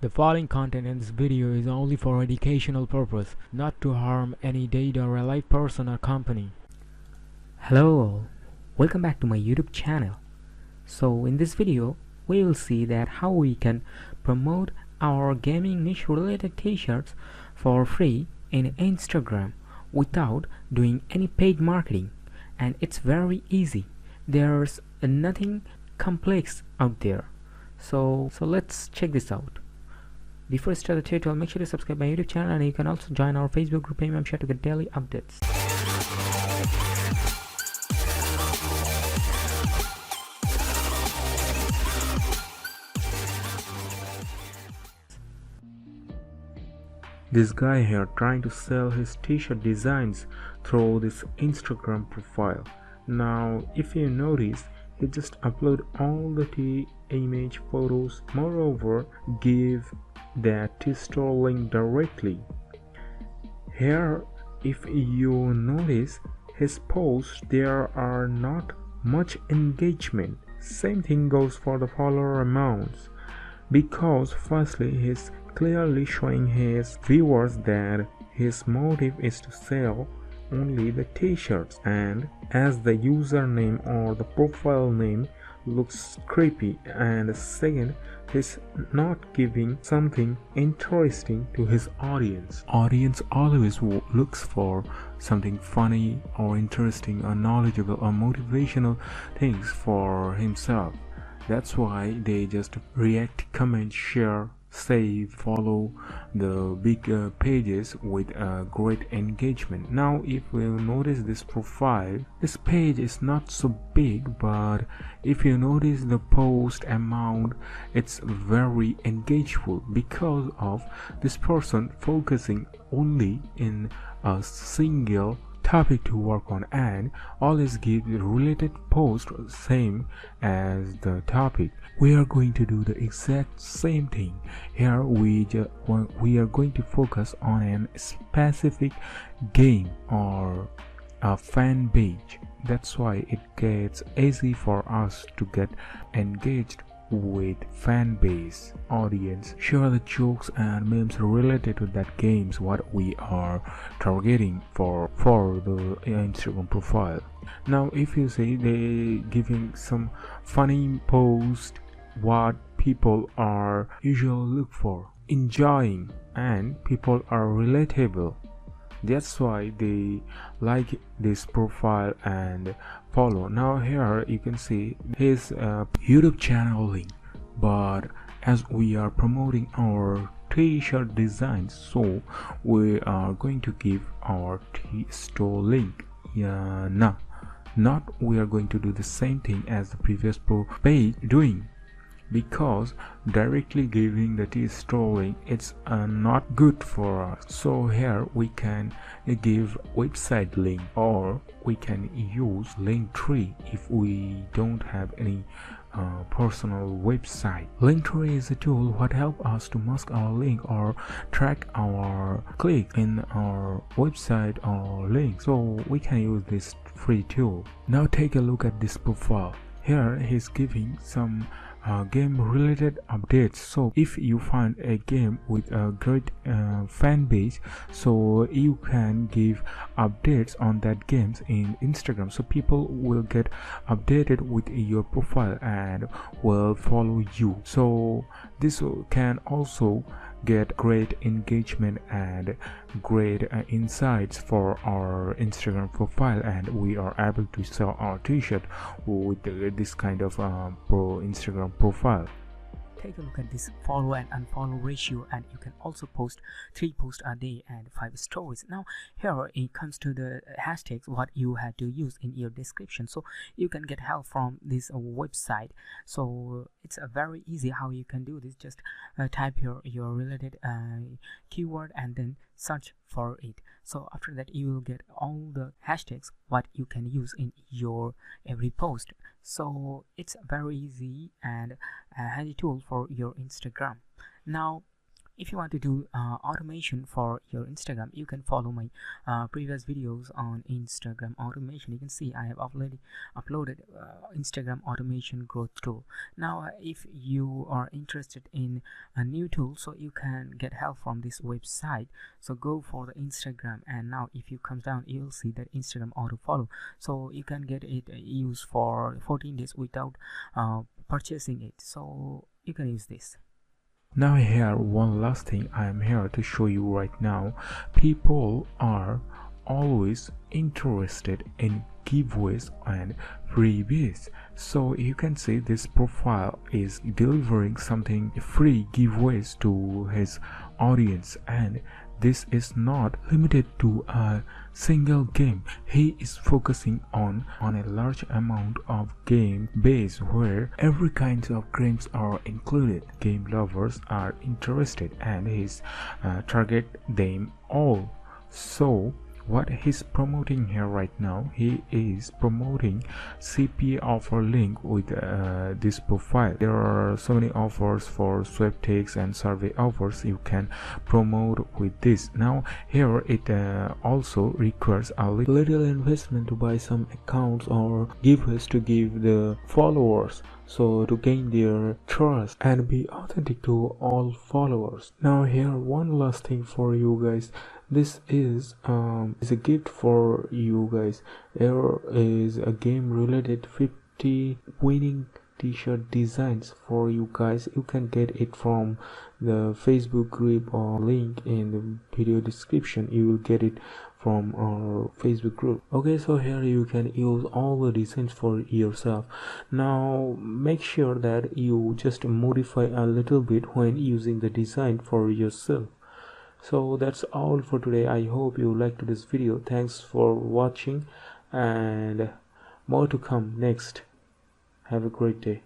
The following content in this video is only for educational purpose, not to harm any data or a live person or company. Hello all, welcome back to my YouTube channel. So in this video we will see that how we can promote our gaming niche related t-shirts for free in Instagram without doing any paid marketing, and it's very easy. There's nothing complex out there. So let's check this out. Before I start the tutorial, make sure to subscribe my YouTube channel, and you can also join our Facebook group Premium Share to get daily updates. This guy here trying to sell his t-shirt designs through this Instagram profile. Now if you notice, he just upload all the image photos, moreover give that t-store link directly. Here if you notice his posts, there are not much engagement. Same thing goes for the follower amounts, because firstly he's clearly showing his viewers that his motive is to sell only the t-shirts, and as the username or the profile name looks creepy, and second, he's not giving something interesting to his audience. Audience always looks for something funny or interesting or knowledgeable or motivational things for himself. That's why they just react, comment, share, save, follow the big pages with great engagement. Now if you notice this profile, this page is not so big, but if you notice the post amount, it's very engageful because of this person focusing only in a single topic to work on, and always give the related post same as the topic. We are going to do the exact same thing here. We are going to focus on a specific game or a fan page. That's why it gets easy for us to get engaged with fan base audience, share the jokes and memes related to that games what we are targeting for the Instagram profile. Now if you see they giving some funny post, what people are usually look for, enjoying, and people are relatable. That's why they like this profile and follow. Now here you can see his YouTube channel link, but as we are promoting our t-shirt designs, so we are going to give our t-store link. Not we are going to do the same thing as the previous page doing, because directly giving the t-store link, it's not good for us. So here we can give website link, or we can use Linktree if we don't have any personal website. Linktree is a tool what help us to mask our link or track our click in our website or link, so we can use this free tool. Now take a look at this profile. Here he's giving some game related updates. So if you find a game with a great fan base, so you can give updates on that games in Instagram, so people will get updated with your profile and will follow you. So this can also get great engagement and great insights for our Instagram profile, and we are able to sell our t-shirt with this kind of pro Instagram profile. Take a look at this follow and unfollow ratio, and you can also post 3 posts a day and 5 stories. Now here it comes to the hashtags what you had to use in your description, so you can get help from this website. So it's very easy how you can do this. Just type your related keyword and then search for it. So after that you will get all the hashtags what you can use in your every post. So it's very easy and a handy tool for your Instagram. Now if you want to do automation for your Instagram, you can follow my previous videos on Instagram automation. You can see I have uploaded Instagram automation growth tool. Now if you are interested in a new tool, so you can get help from this website. So go for the Instagram, and now if you come down, you'll see that Instagram auto follow, so you can get it used for 14 days without purchasing it. So you can use this. Now here, one last thing I am here to show you right now. People are always interested in giveaways and freebies, so you can see this profile is delivering something free giveaways to his audience, and this is not limited to a single game. He is focusing on a large amount of game base where every kind of games are included. Game lovers are interested, and he's target them all. So what he's promoting here right now, he is promoting CPA offer link with this profile. There are so many offers for sweepstakes and survey offers you can promote with this. Now here it also requires a little investment to buy some accounts or giveaways to give the followers, so to gain their trust and be authentic to all followers. Now here, one last thing for you guys. This is a gift for you guys. There is a game related 50 winning t-shirt designs for you guys. You can get it from the Facebook group or link in the video description. You will get it from our Facebook group. Okay, so here you can use all the designs for yourself. Now make sure that you just modify a little bit when using the design for yourself. So that's all for today. I hope you liked this video. Thanks for watching, and more to come next. Have a great day.